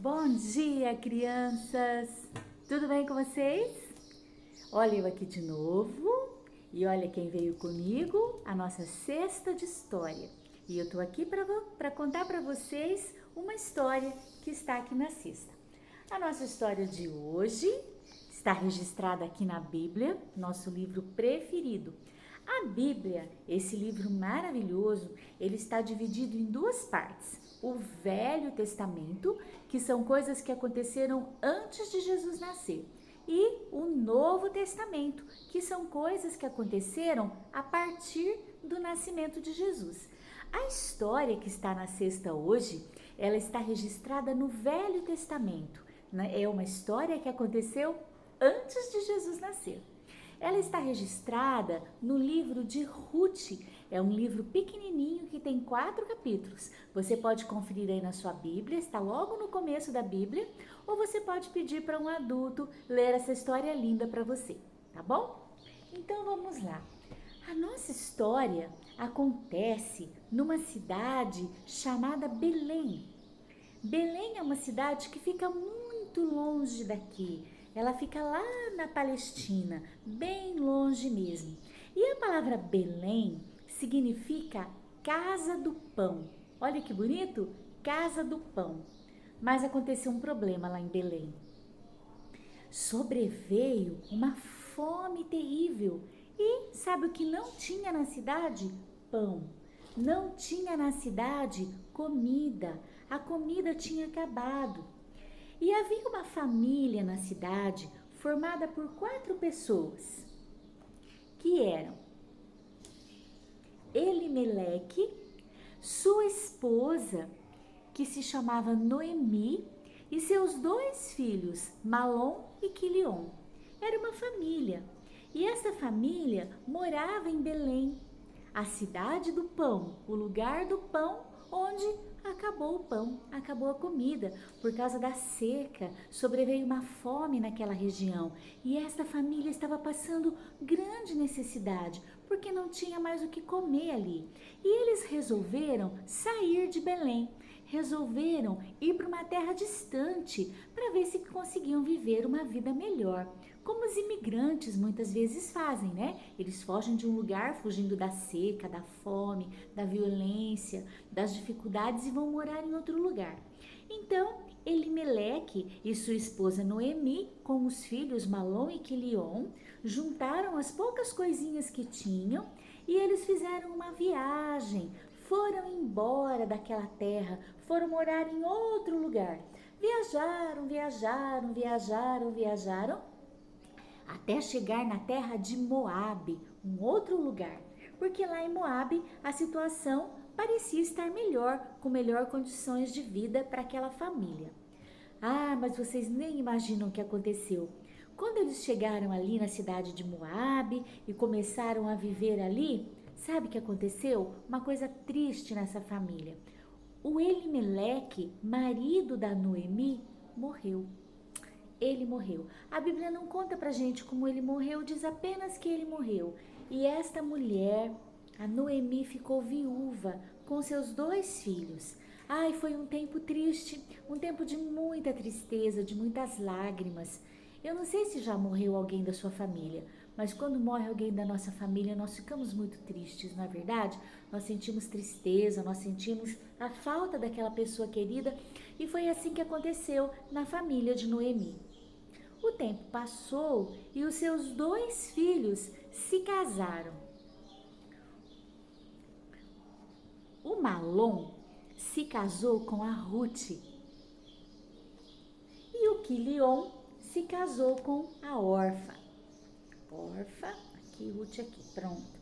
Bom dia, crianças! Tudo bem com vocês? Olha eu aqui de novo e olha quem veio comigo, a nossa cesta de história. E eu tô aqui para contar para vocês uma história que está aqui na cesta. A nossa história de hoje está registrada aqui na Bíblia, nosso livro preferido. A Bíblia, esse livro maravilhoso, ele está dividido em duas partes. O Velho Testamento, que são coisas que aconteceram antes de Jesus nascer, e o Novo Testamento, que são coisas que aconteceram a partir do nascimento de Jesus. A história que está na cesta hoje, ela está registrada no Velho Testamento. É uma história que aconteceu antes de Jesus nascer. Ela está registrada no livro de Ruth. É um livro pequenininho que tem 4 capítulos. Você pode conferir aí na sua Bíblia, está logo no começo da Bíblia, ou você pode pedir para um adulto ler essa história linda para você, tá bom? Então vamos lá. A nossa história acontece numa cidade chamada Belém. Belém é uma cidade que fica muito longe daqui. Ela fica lá na Palestina, bem longe mesmo. E a palavra Belém significa casa do pão. Olha que bonito, casa do pão. Mas aconteceu um problema lá em Belém. Sobreveio uma fome terrível. E sabe o que não tinha na cidade? Pão. Não tinha na cidade comida. A comida tinha acabado. E havia uma família na cidade formada por 4 pessoas, que eram Elimeleque, sua esposa, que se chamava Noemi, e seus 2 filhos, Malom e Quilion. Era uma família, e essa família morava em Belém, a cidade do pão, o lugar do pão onde acabou o pão, acabou a comida. Por causa da seca, sobreveio uma fome naquela região e esta família estava passando grande necessidade, porque não tinha mais o que comer ali. E eles resolveram sair de Belém, resolveram ir para uma terra distante para ver se conseguiam viver uma vida melhor. Como os imigrantes muitas vezes fazem, né? Eles fogem de um lugar fugindo da seca, da fome, da violência, das dificuldades e vão morar em outro lugar. Então, Elimeleque e sua esposa Noemi, com os filhos Malom e Quilion, juntaram as poucas coisinhas que tinham e eles fizeram uma viagem, foram embora daquela terra, foram morar em outro lugar. Viajaram, até chegar na terra de Moabe, um outro lugar, porque lá em Moabe a situação parecia estar melhor, com melhor condições de vida para aquela família. Ah, mas vocês nem imaginam o que aconteceu. Quando eles chegaram ali na cidade de Moabe e começaram a viver ali, sabe o que aconteceu? Uma coisa triste nessa família. O Elimeleque, marido da Noemi, morreu. Ele morreu. A Bíblia não conta pra gente como ele morreu, diz apenas que ele morreu. E esta mulher, a Noemi, ficou viúva com seus 2 filhos. Ai, foi um tempo triste, um tempo de muita tristeza, de muitas lágrimas. Eu não sei se já morreu alguém da sua família, mas quando morre alguém da nossa família, nós ficamos muito tristes, não é verdade? Nós sentimos tristeza, nós sentimos a falta daquela pessoa querida, e foi assim que aconteceu na família de Noemi. O tempo passou e os seus 2 filhos se casaram. O Malom se casou com a Ruth e o Quilion se casou com a Orfa. Orfa, aqui, Ruth aqui, pronto.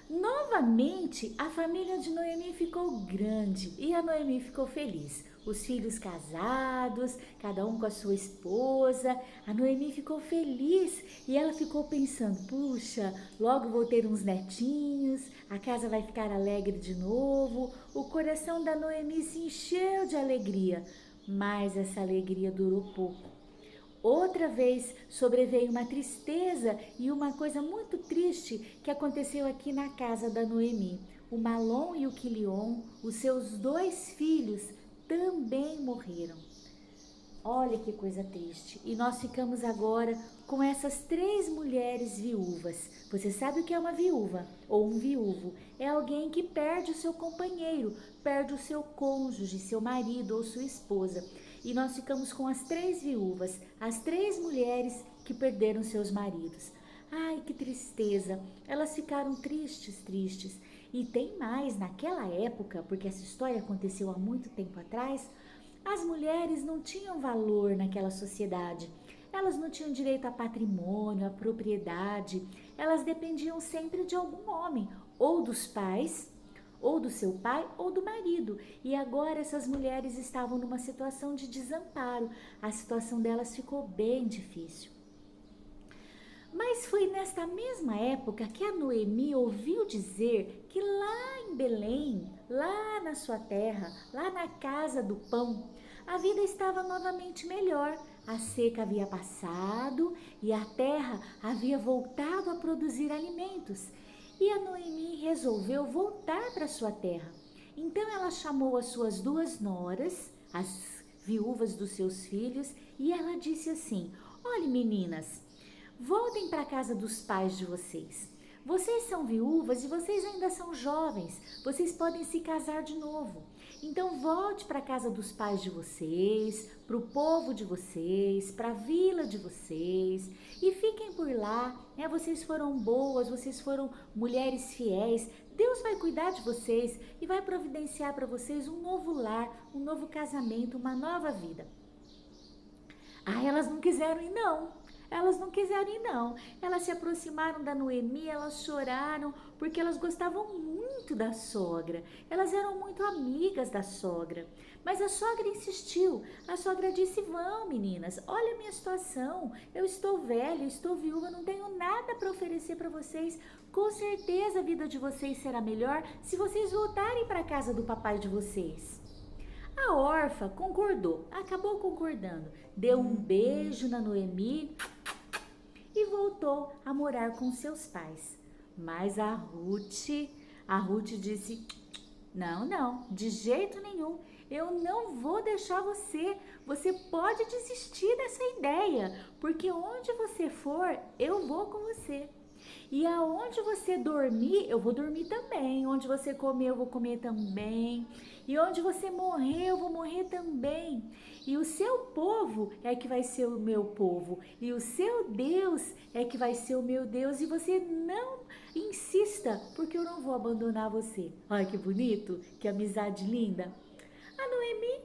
Novamente, a família de Noemi ficou grande e a Noemi ficou feliz. Os filhos casados, cada um com a sua esposa. A Noemi ficou feliz e ela ficou pensando, puxa, logo vou ter uns netinhos, a casa vai ficar alegre de novo. O coração da Noemi se encheu de alegria, mas essa alegria durou pouco. Outra vez sobreveio uma tristeza e uma coisa muito triste que aconteceu aqui na casa da Noemi. O Malom e o Quilion, os seus 2 filhos, também morreram. Olha que coisa triste. E nós ficamos agora com essas 3 mulheres viúvas. Você sabe o que é uma viúva ou um viúvo? É alguém que perde o seu companheiro, perde o seu cônjuge, seu marido ou sua esposa. E nós ficamos com as 3 viúvas, as 3 mulheres que perderam seus maridos. Ai, que tristeza. Elas ficaram tristes, tristes. E tem mais, naquela época, porque essa história aconteceu há muito tempo atrás, as mulheres não tinham valor naquela sociedade. Elas não tinham direito a patrimônio, a propriedade. Elas dependiam sempre de algum homem, ou dos pais, ou do seu pai, ou do marido. E agora essas mulheres estavam numa situação de desamparo. A situação delas ficou bem difícil. Mas foi nesta mesma época que a Noemi ouviu dizer que lá em Belém, lá na sua terra, lá na casa do pão, a vida estava novamente melhor. A seca havia passado e a terra havia voltado a produzir alimentos. E a Noemi resolveu voltar para sua terra. Então ela chamou as suas 2 noras, as viúvas dos seus filhos, e ela disse assim: olhe, meninas, voltem para a casa dos pais de vocês. Vocês são viúvas e vocês ainda são jovens. Vocês podem se casar de novo. Então volte para a casa dos pais de vocês, para o povo de vocês, para a vila de vocês e fiquem por lá. Vocês foram boas, vocês foram mulheres fiéis. Deus vai cuidar de vocês e vai providenciar para vocês um novo lar, um novo casamento, uma nova vida. Elas não quiseram ir não. Elas não quiseram ir não. Elas se aproximaram da Noemi, elas choraram porque elas gostavam muito da sogra. Elas eram muito amigas da sogra. Mas a sogra insistiu. A sogra disse: vão, meninas, olha a minha situação. Eu estou velha, eu estou viúva, não tenho nada para oferecer para vocês. Com certeza a vida de vocês será melhor se vocês voltarem para a casa do papai de vocês. A órfã concordou, acabou concordando, deu um beijo na Noemi e voltou a morar com seus pais. Mas a Ruth disse: não, de jeito nenhum, eu não vou deixar você. Você pode desistir dessa ideia, porque onde você for, eu vou com você. E aonde você dormir, eu vou dormir também. Onde você comer, eu vou comer também. E onde você morrer, eu vou morrer também. E o seu povo é que vai ser o meu povo. E o seu Deus é que vai ser o meu Deus. E você não insista, porque eu não vou abandonar você. Olha que bonito, que amizade linda. A Noemi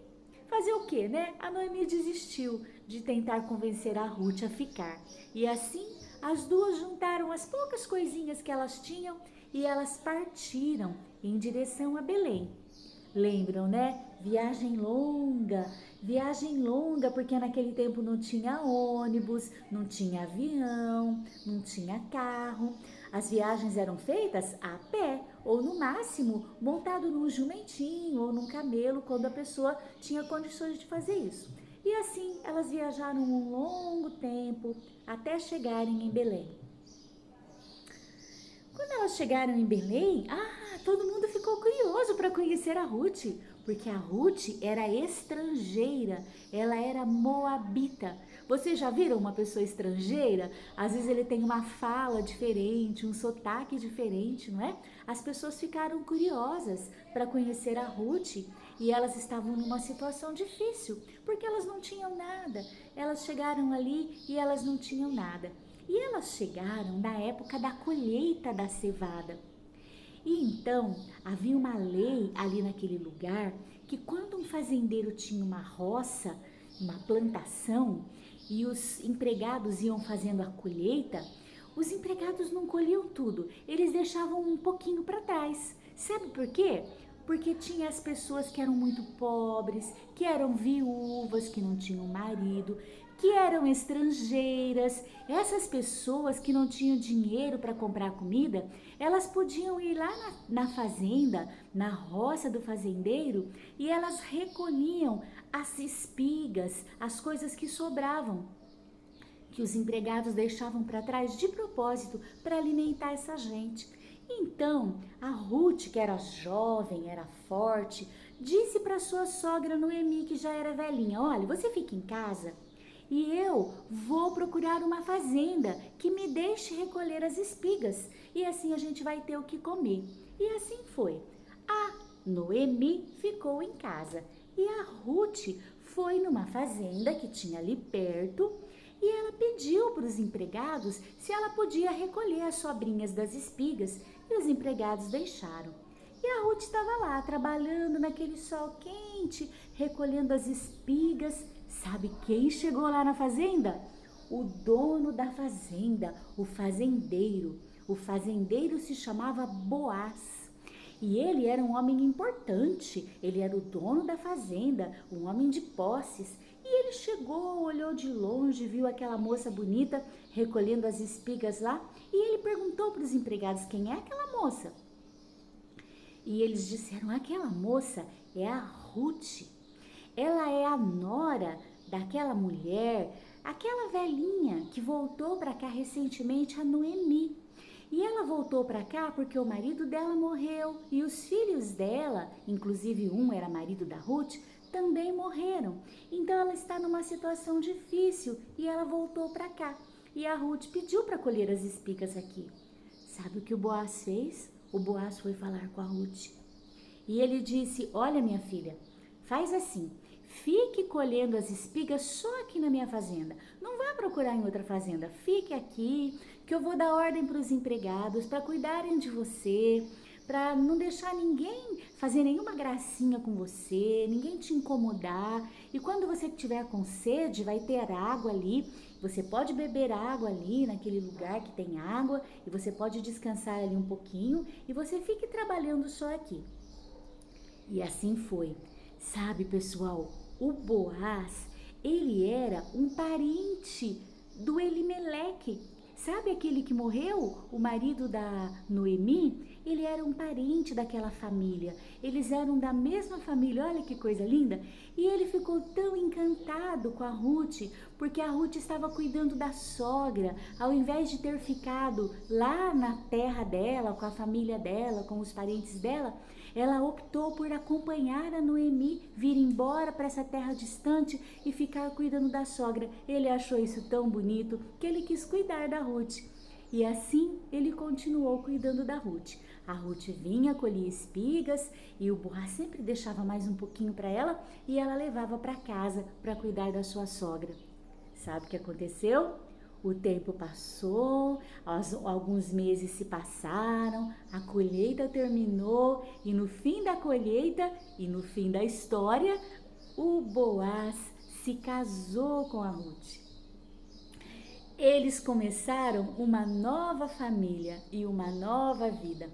fazer o quê, né? A Noemi desistiu de tentar convencer a Ruth a ficar. E assim, as duas juntaram as poucas coisinhas que elas tinham e elas partiram em direção a Belém. Lembram, né? Viagem longa, porque naquele tempo não tinha ônibus, não tinha avião, não tinha carro. As viagens eram feitas a pé ou no máximo montado num jumentinho ou num camelo quando a pessoa tinha condições de fazer isso. E assim elas viajaram um longo tempo até chegarem em Belém. Quando elas chegaram em Belém, todo mundo ficou curioso para conhecer a Ruth, porque a Ruth era estrangeira, ela era moabita. Vocês já viram uma pessoa estrangeira? Às vezes ele tem uma fala diferente, um sotaque diferente, não é? As pessoas ficaram curiosas para conhecer a Ruth e elas estavam numa situação difícil, porque elas não tinham nada. Elas chegaram ali e elas não tinham nada. E elas chegaram na época da colheita da cevada. E então havia uma lei ali naquele lugar que quando um fazendeiro tinha uma roça, uma plantação, e os empregados iam fazendo a colheita, os empregados não colhiam tudo, eles deixavam um pouquinho para trás. Sabe por quê? Porque tinha as pessoas que eram muito pobres, que eram viúvas, que não tinham marido, que eram estrangeiras. Essas pessoas que não tinham dinheiro para comprar comida, elas podiam ir lá na fazenda, na roça do fazendeiro, e elas recolhiam as espigas, as coisas que sobravam, que os empregados deixavam para trás de propósito para alimentar essa gente. Então, a Ruth, que era jovem, era forte, disse para sua sogra Noemi, que já era velhinha: olha, você fica em casa e eu vou procurar uma fazenda que me deixe recolher as espigas, e assim a gente vai ter o que comer. E assim foi. A Noemi ficou em casa e a Ruth foi numa fazenda que tinha ali perto, e ela pediu para os empregados se ela podia recolher as sobrinhas das espigas, e os empregados deixaram. E a Ruth estava lá, trabalhando naquele sol quente, recolhendo as espigas. Sabe quem chegou lá na fazenda? O dono da fazenda, o fazendeiro. O fazendeiro se chamava Boaz. E ele era um homem importante, ele era o dono da fazenda, um homem de posses. E ele chegou, olhou de longe, viu aquela moça bonita recolhendo as espigas lá, e ele perguntou para os empregados: quem é aquela moça? E eles disseram: aquela moça é a Ruth. Ela é a nora daquela mulher, aquela velhinha que voltou para cá recentemente, a Noemi. E ela voltou para cá porque o marido dela morreu e os filhos dela, inclusive um era marido da Ruth, também morreram. Então ela está numa situação difícil e ela voltou para cá. E a Ruth pediu para colher as espigas aqui. Sabe o que o Boaz fez? O Boaz foi falar com a Ruth. E ele disse: olha, minha filha, faz assim, fique colhendo as espigas só aqui na minha fazenda. Não vá procurar em outra fazenda. Fique aqui, que eu vou dar ordem para os empregados para cuidarem de você, para não deixar ninguém fazer nenhuma gracinha com você, ninguém te incomodar. E quando você estiver com sede, vai ter água ali. Você pode beber água ali naquele lugar que tem água, e você pode descansar ali um pouquinho, e você fique trabalhando só aqui. E assim foi. Sabe, pessoal, o Boaz, ele era um parente do Elimeleque. Sabe aquele que morreu, o marido da Noemi? Ele era um parente daquela família. Eles eram da mesma família, olha que coisa linda. E ele ficou tão encantado com a Ruth, porque a Ruth estava cuidando da sogra. Ao invés de ter ficado lá na terra dela, com a família dela, com os parentes dela, ela optou por acompanhar a Noemi, vir embora para essa terra distante e ficar cuidando da sogra. Ele achou isso tão bonito que ele quis cuidar da Ruth. E assim ele continuou cuidando da Ruth. A Ruth vinha, colhia espigas e o Boaz sempre deixava mais um pouquinho para ela e ela levava para casa para cuidar da sua sogra. Sabe o que aconteceu? O tempo passou, alguns meses se passaram, a colheita terminou e no fim da colheita e no fim da história, o Boaz se casou com a Ruth. Eles começaram uma nova família e uma nova vida.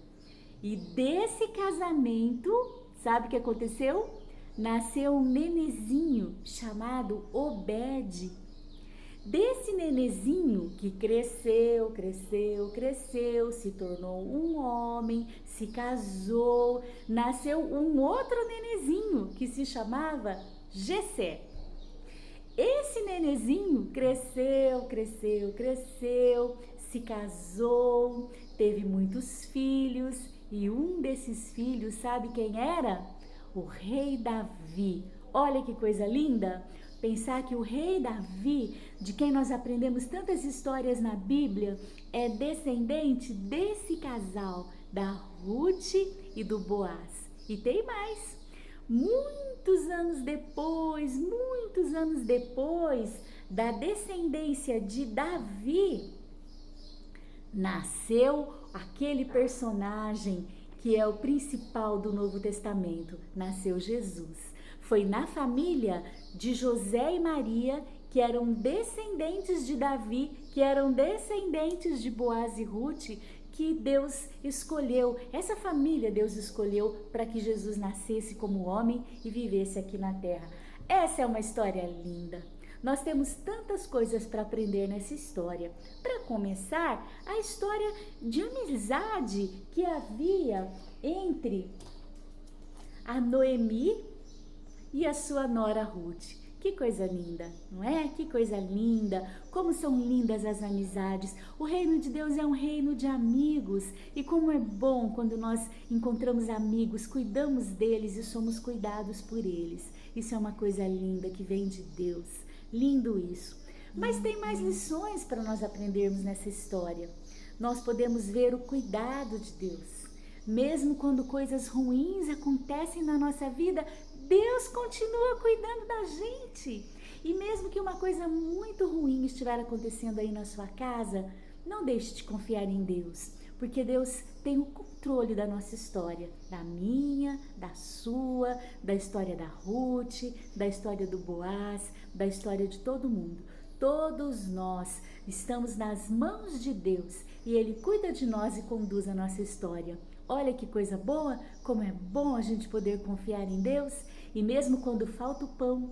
E desse casamento, sabe o que aconteceu? Nasceu um nenezinho chamado Obed. Desse nenezinho que cresceu, se tornou um homem, se casou, nasceu um outro nenezinho que se chamava Jessé. Esse nenezinho cresceu, se casou, teve muitos filhos e um desses filhos, sabe quem era? O rei Davi. Olha que coisa linda! Pensar que o rei Davi, de quem nós aprendemos tantas histórias na Bíblia, é descendente desse casal, da Ruth e do Boaz. E tem mais. Muitos anos depois da descendência de Davi, nasceu aquele personagem que é o principal do Novo Testamento. Nasceu Jesus. Foi na família de José e Maria, que eram descendentes de Davi, que eram descendentes de Boaz e Ruth, que Deus escolheu. Essa família Deus escolheu para que Jesus nascesse como homem e vivesse aqui na terra. Essa é uma história linda. Nós temos tantas coisas para aprender nessa história. Para começar, a história de amizade que havia entre a Noemi e a sua nora Ruth. Que coisa linda, não é? Que coisa linda, como são lindas as amizades. O reino de Deus é um reino de amigos e como é bom quando nós encontramos amigos, cuidamos deles e somos cuidados por eles. Isso é uma coisa linda que vem de Deus, lindo isso. Mas tem mais lições para nós aprendermos nessa história. Nós podemos ver o cuidado de Deus. Mesmo quando coisas ruins acontecem na nossa vida, Deus continua cuidando da gente. E mesmo que uma coisa muito ruim estiver acontecendo aí na sua casa, não deixe de confiar em Deus, porque Deus tem o controle da nossa história, da minha, da sua, da história da Ruth, da história do Boaz, da história de todo mundo. Todos nós estamos nas mãos de Deus e Ele cuida de nós e conduz a nossa história. Olha que coisa boa, como é bom a gente poder confiar em Deus. E mesmo quando falta o pão,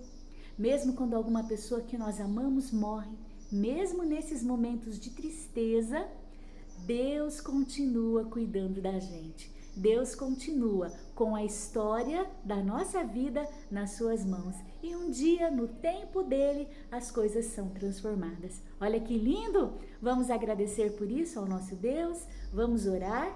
mesmo quando alguma pessoa que nós amamos morre, mesmo nesses momentos de tristeza, Deus continua cuidando da gente. Deus continua com a história da nossa vida nas suas mãos. E um dia, no tempo dele, as coisas são transformadas. Olha que lindo! Vamos agradecer por isso ao nosso Deus, vamos orar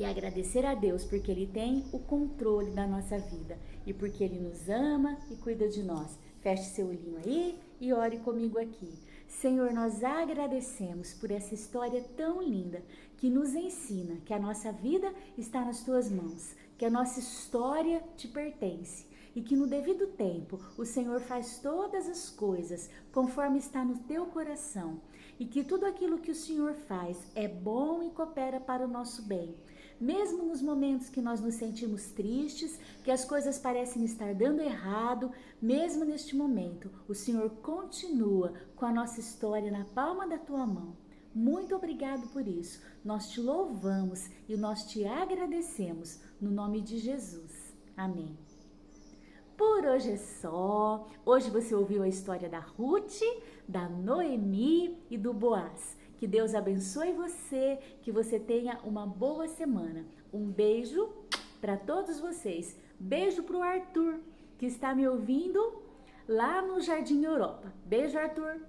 e agradecer a Deus porque Ele tem o controle da nossa vida e porque Ele nos ama e cuida de nós. Feche seu olhinho aí e ore comigo aqui. Senhor, nós agradecemos por essa história tão linda que nos ensina que a nossa vida está nas Tuas mãos, que a nossa história te pertence e que no devido tempo o Senhor faz todas as coisas conforme está no Teu coração e que tudo aquilo que o Senhor faz é bom e coopera para o nosso bem. Mesmo nos momentos que nós nos sentimos tristes, que as coisas parecem estar dando errado, mesmo neste momento, o Senhor continua com a nossa história na palma da Tua mão. Muito obrigado por isso. Nós te louvamos e nós te agradecemos no nome de Jesus. Amém. Por hoje é só. Hoje você ouviu a história da Ruth, da Noemi e do Boaz. Que Deus abençoe você, que você tenha uma boa semana. Um beijo para todos vocês. Beijo para o Arthur, que está me ouvindo lá no Jardim Europa. Beijo, Arthur.